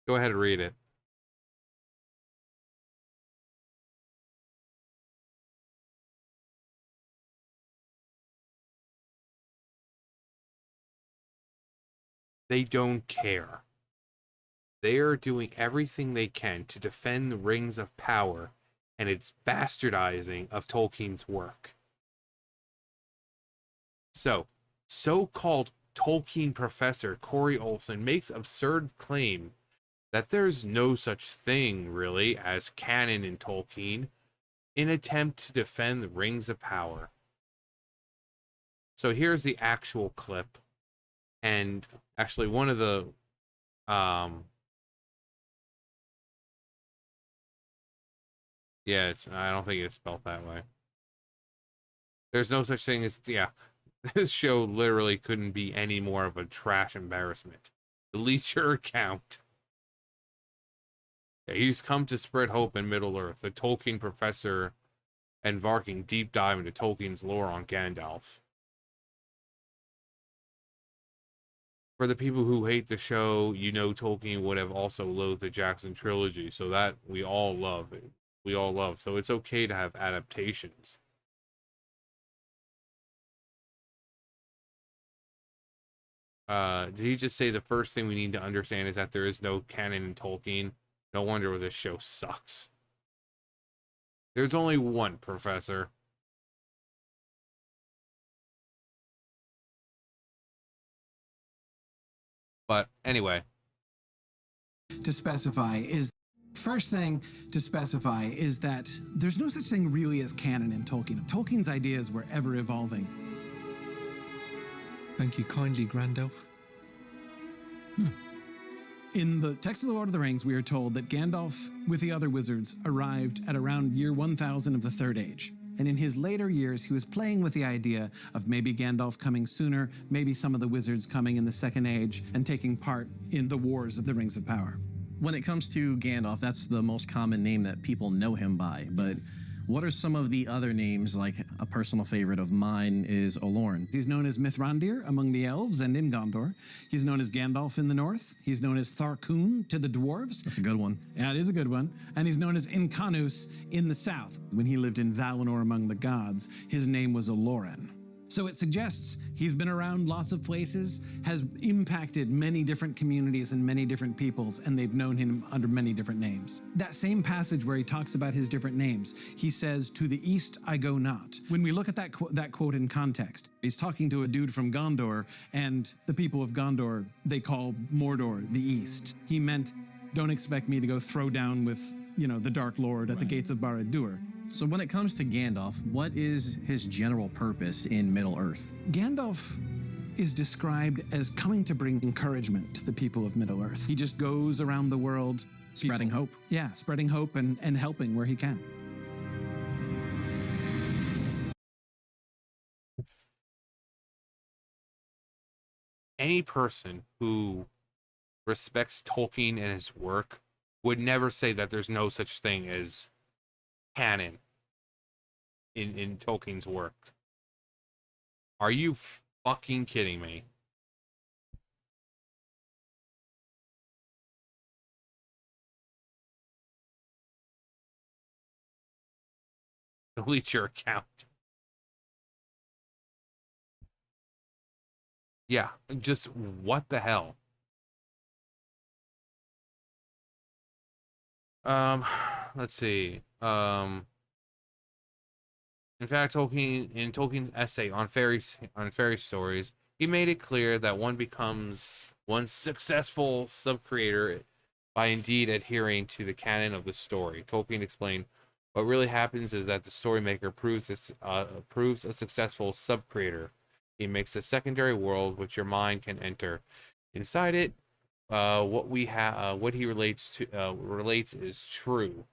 Go ahead and read it. They don't care. They are doing everything they can to defend the Rings of Power and its bastardizing of Tolkien's work. So-called Tolkien professor Corey Olson makes absurd claim that there's no such thing, really, as canon in Tolkien in attempt to defend the Rings of Power. So here's the actual clip, and actually one of the yeah, I don't think it's spelled that way. There's no such thing as, yeah, this show literally couldn't be any more of a trash embarrassment. Delete your account. Yeah, he's come to spread hope in Middle-earth. The Tolkien professor embarking deep dive into Tolkien's lore on Gandalf. For the people who hate the show, you know Tolkien would have also loathed the Jackson trilogy, so that we all love it. We all love. So it's okay to have adaptations. Did he just say the first thing we need to understand is that there is no canon in Tolkien? No wonder this show sucks. There's only one, Professor. But anyway. To specify is first thing to specify is that there's no such thing really as canon in Tolkien. Tolkien's ideas were ever evolving. Thank you kindly, Grandalf. In the text of The Lord of the Rings, we are told that Gandalf, with the other wizards, arrived at around year 1000 of the Third Age. And in his later years, he was playing with the idea of maybe Gandalf coming sooner, maybe some of the wizards coming in the Second Age and taking part in the wars of the Rings of Power. When it comes to Gandalf, that's the most common name that people know him by. But what are some of the other names? Like a personal favorite of mine is Olorn. He's known as Mithrandir among the elves and in Gondor. He's known as Gandalf in the north. He's known as Tharkun to the dwarves. That's a good one. Yeah, it is a good one. And he's known as Incanus in the south. When he lived in Valinor among the gods, his name was Oloran. So it suggests he's been around lots of places, has impacted many different communities and many different peoples, and they've known him under many different names. That same passage where he talks about his different names, he says, "To the east I go not." When we look at that quote in context, he's talking to a dude from Gondor, and the people of Gondor, they call Mordor the east. He meant, don't expect me to go throw down with, the Dark Lord at the gates of Barad-dûr. So when it comes to Gandalf, what is his general purpose in Middle-earth? Gandalf is described as coming to bring encouragement to the people of Middle-earth. He just goes around the world. Spreading hope. Yeah, spreading hope and helping where he can. Any person who respects Tolkien and his work would never say that there's no such thing as canon in Tolkien's work. Are you fucking kidding me? Delete your account. Yeah, just what the hell? Let's see. In fact, in Tolkien's essay on fairy stories, he made it clear that one becomes one successful sub-creator by indeed adhering to the canon of the story. Tolkien explained, what really happens is that the story maker proves a successful sub-creator. He makes a secondary world which your mind can enter. Inside it, what he relates is true,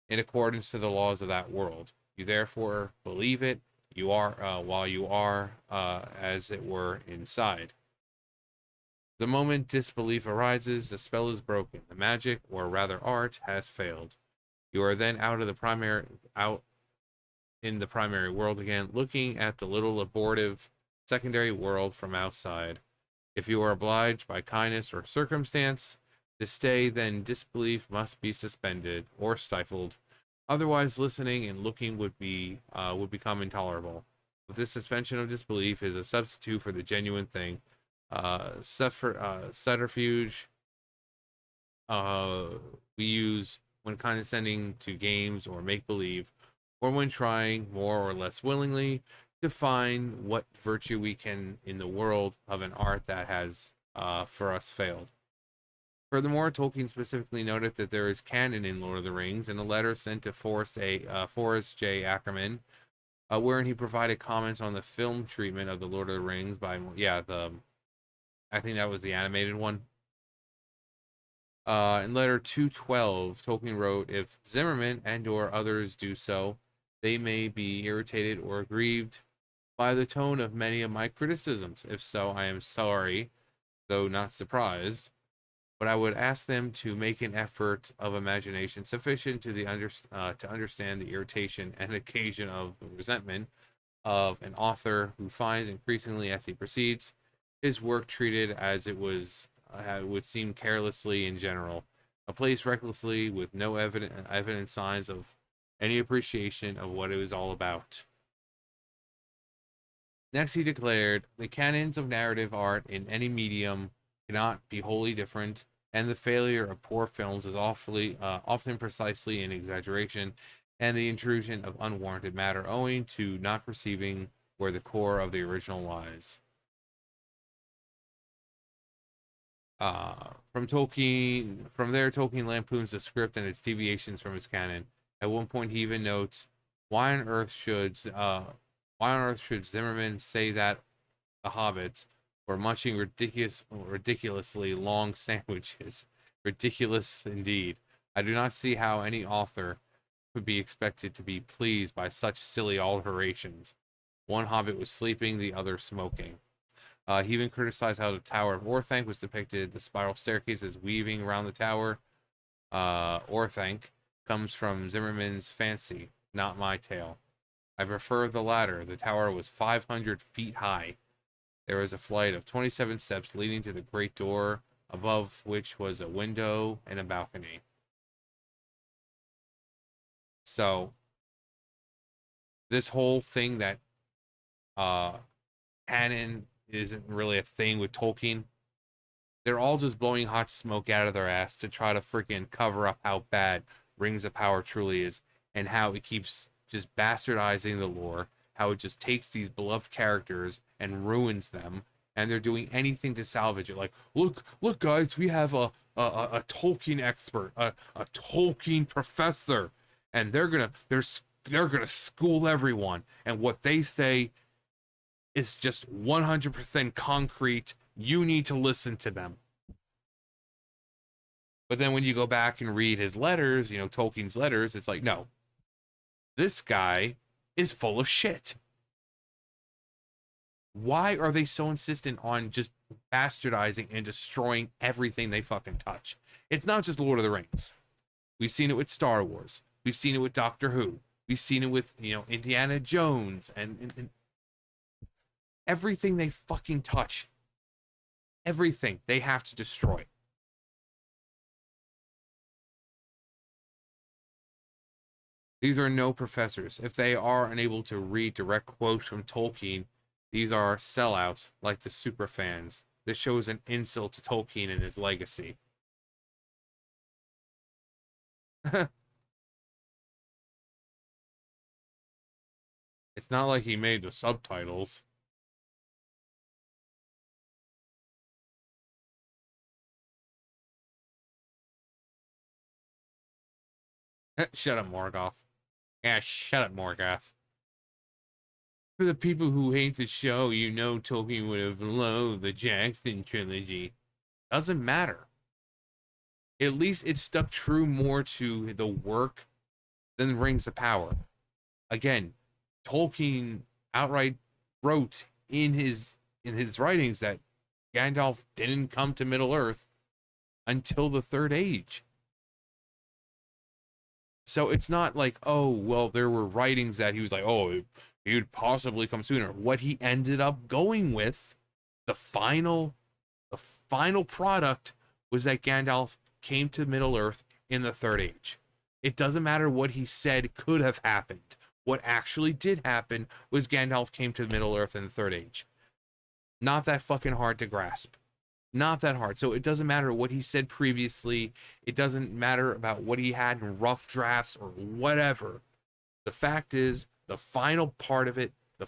in accordance to the laws of that world. You therefore believe it. You are while you are, as it were, inside. The moment disbelief arises, the spell is broken. The magic, or rather art, has failed. You are then out in the primary world again, looking at the little abortive secondary world from outside. If you are obliged by kindness or circumstance, To stay, then disbelief must be suspended or stifled. Otherwise, listening and looking would become intolerable. But this suspension of disbelief is a substitute for the genuine thing. Subterfuge uh, we use when condescending to games or make believe, or when trying more or less willingly to find what virtue we can in the world of an art that has for us failed. Furthermore, Tolkien specifically noted that there is canon in Lord of the Rings in a letter sent to Forrest J. Ackerman, wherein he provided comments on the film treatment of the Lord of the Rings by I think that was the animated one. In letter 212, Tolkien wrote, "If Zimmerman and/or others do so, they may be irritated or aggrieved by the tone of many of my criticisms. If so, I am sorry, though not surprised. But I would ask them to make an effort of imagination sufficient to understand the irritation and occasion of resentment of an author who finds increasingly as he proceeds his work treated as it would seem carelessly in general, a place recklessly with no evident signs of any appreciation of what it was all about." Next, he declared, "The canons of narrative art in any medium cannot be wholly different, and the failure of poor films is often precisely in exaggeration and the intrusion of unwarranted matter owing to not perceiving where the core of the original lies." From there, Tolkien lampoons the script and its deviations from his canon. At one point, he even notes, why on earth should Zimmerman say that the hobbits were munching ridiculously long sandwiches? Ridiculous indeed. I do not see how any author could be expected to be pleased by such silly alterations. One hobbit was sleeping, the other smoking. He even criticized how the Tower of Orthanc was depicted. The spiral staircase is weaving around the tower. Orthanc comes from Zimmerman's fancy, not my tale. I prefer the latter. The tower was 500 feet high. There was a flight of 27 steps leading to the great door, above which was a window and a balcony. So, this whole thing that canon isn't really a thing with Tolkien, they're all just blowing hot smoke out of their ass to try to freaking cover up how bad Rings of Power truly is and how it keeps just bastardizing the lore, how it just takes these beloved characters and ruins them, and they're doing anything to salvage it. Like, look, guys, we have a Tolkien expert, a Tolkien professor, and they're gonna school everyone, and what they say is just 100% concrete. You need to listen to them. But then when you go back and read his letters, Tolkien's letters, it's like, no, this guy is full of shit. Why are they so insistent on just bastardizing and destroying everything they fucking touch? It's not just Lord of the Rings. We've seen it with Star Wars. We've seen it with Doctor Who. We've seen it with, Indiana Jones and everything they fucking touch. Everything they have to destroy. These are no professors. If they are unable to read direct quotes from Tolkien, these are sellouts like the superfans. This shows an insult to Tolkien and his legacy. It's not like he made the subtitles. Shut up, Morgoth. Yeah, shut up, Morgoth. For the people who hate the show, Tolkien would have loathed the Jackson trilogy. Doesn't matter. At least it stuck true more to the work than Rings of Power. Again, Tolkien outright wrote in his writings that Gandalf didn't come to Middle Earth until the Third Age. So it's not like, oh, well, there were writings that he was like, oh, he'd possibly come sooner. What he ended up going with, the final product was that Gandalf came to Middle Earth in the Third Age. It doesn't matter what he said could have happened. What actually did happen was Gandalf came to Middle Earth in the Third Age. Not that fucking hard to grasp. Not that hard. So it doesn't matter what he said previously. It doesn't matter about what he had in rough drafts or whatever. The fact is, the final part of it, the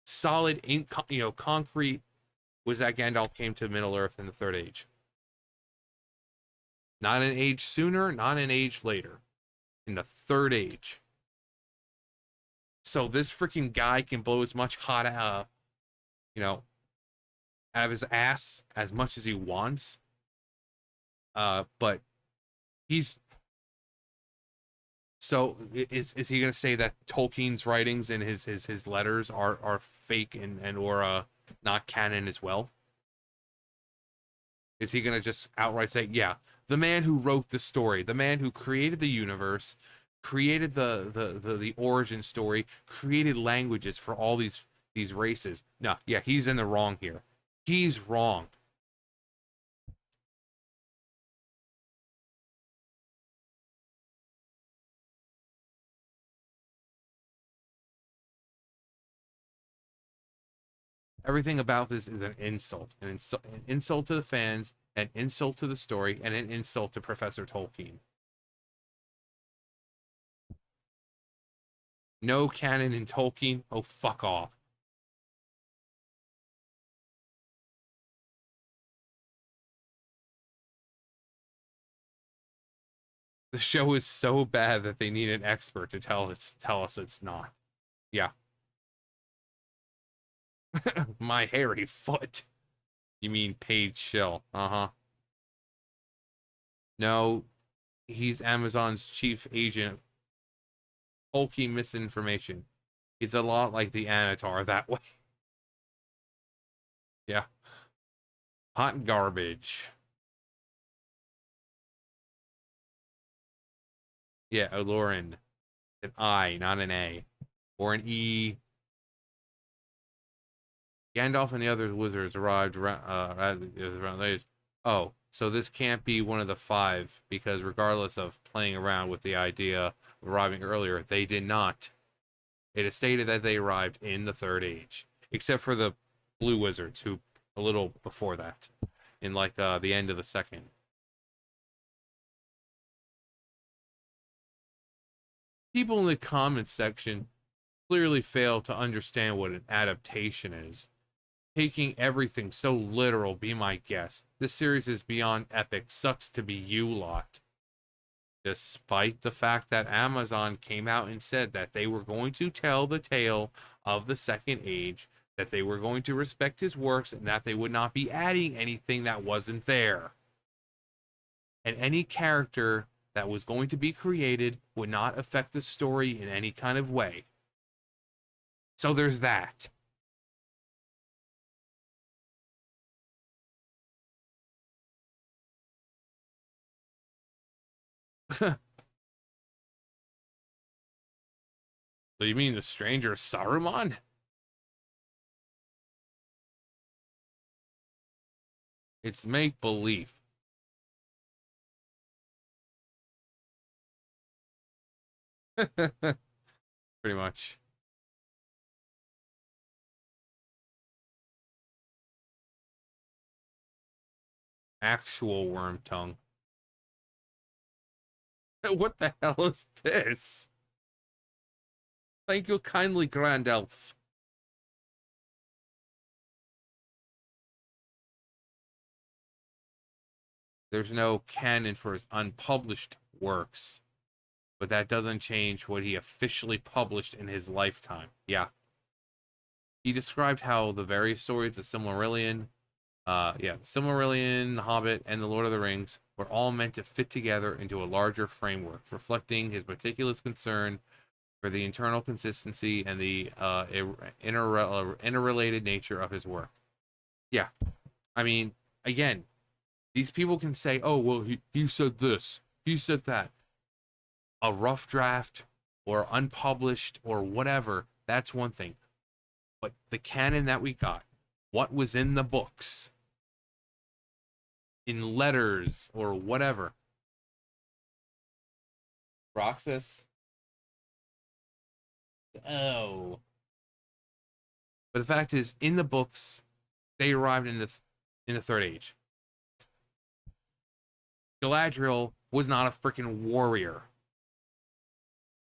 solid, concrete, was that Gandalf came to Middle Earth in the Third Age. Not an age sooner, not an age later. In the Third Age. So this freaking guy can blow as much hot, out of his ass as much as he wants. But he's... So is he going to say that Tolkien's writings and his letters are fake and or not canon as well? Is he going to just outright say, yeah, the man who wrote the story, the man who created the universe, created the origin story, created languages for all these races. No, yeah, he's in the wrong here. He's wrong. Everything about this is an insult. An insult to the fans, an insult to the story, and an insult to Professor Tolkien. No canon in Tolkien? Oh, fuck off. The show is so bad that they need an expert to tell us it's not. Yeah. My hairy foot. You mean Paige Shill. Uh-huh. No, he's Amazon's chief agent. Tolkien misinformation. He's a lot like the Anatar that way. Yeah. Hot garbage. Yeah, Olorin. An I, not an A. Or an E. Gandalf and the other wizards arrived around days. Oh, so this can't be one of the 5, because regardless of playing around with the idea of arriving earlier, they did not. It is stated that they arrived in the Third Age, except for the blue wizards, who a little before that, in like the end of the second. People in the comments section clearly fail to understand what an adaptation is. Taking everything so literal, be my guest. This series is beyond epic. Sucks to be you lot. Despite the fact that Amazon came out and said that they were going to tell the tale of the Second Age, that they were going to respect his works, and that they would not be adding anything that wasn't there. And any character that was going to be created would not affect the story in any kind of way. So there's that. So you mean the stranger Saruman? It's make-believe. Pretty much. Actual worm tongue. What the hell is this? Thank you kindly, Grand Elf. There's no canon for his unpublished works, but that doesn't change what he officially published in his lifetime. Yeah. He described how the various stories of Silmarillion, the Silmarillion, The Hobbit, and The Lord of the Rings were all meant to fit together into a larger framework, reflecting his meticulous concern for the internal consistency and the interrelated nature of his work. Yeah. I mean, again, these people can say, oh, well, he said this, he said that. A rough draft or unpublished or whatever, that's one thing. But the canon that we got, what was in the books, in letters or whatever. Roxas. Oh. But the fact is, in the books, they arrived in the Third Age. Galadriel was not a freaking warrior.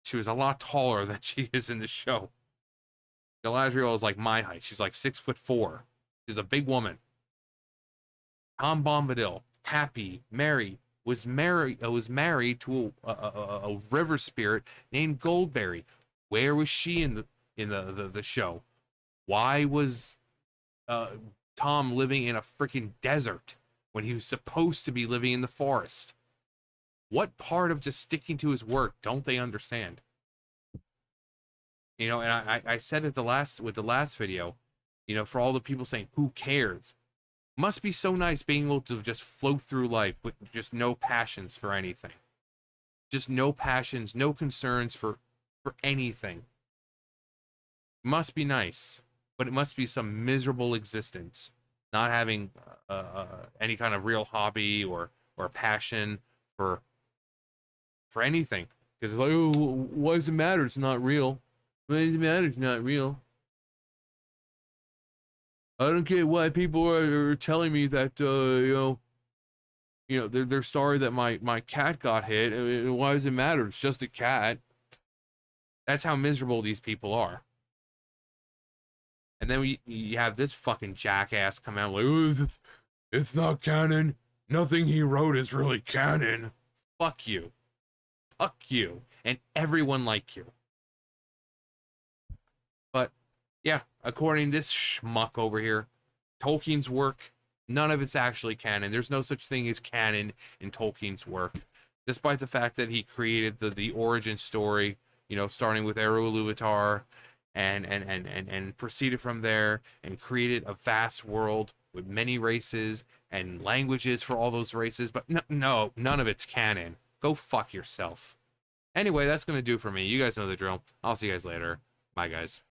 She was a lot taller than she is in the show. Galadriel is like my height. She's like 6'4". She's a big woman. Tom Bombadil, happy, married, was married to a river spirit named Goldberry. Where was she in the show? Why was Tom living in a freaking desert when he was supposed to be living in the forest? What part of just sticking to his work don't they understand? You know, and I said it with the last video, you know, for all the people saying, who cares? Must be so nice being able to just float through life with just no passions for anything. Just no passions, no concerns for anything. Must be nice, but it must be some miserable existence. Not having any kind of real hobby or passion for anything. Because it's like, oh, why does it matter? It's not real. Why does it matter? It's not real. I don't get why people are telling me that you know they're sorry that my cat got hit. I mean, why does it matter? It's just a cat. That's how miserable these people are. And then you have this fucking jackass come out like, oh, it's not canon. Nothing he wrote is really canon. Fuck you. Fuck you. And everyone like you. But yeah, according to this schmuck over here, Tolkien's work, none of it's actually canon. There's no such thing as canon in Tolkien's work. Despite the fact that he created the origin story, you know, starting with Eru Ilúvatar and proceeded from there and created a vast world with many races and languages for all those races. But no, none of it's canon. Go fuck yourself. Anyway, that's going to do for me. You guys know the drill. I'll see you guys later. Bye, guys.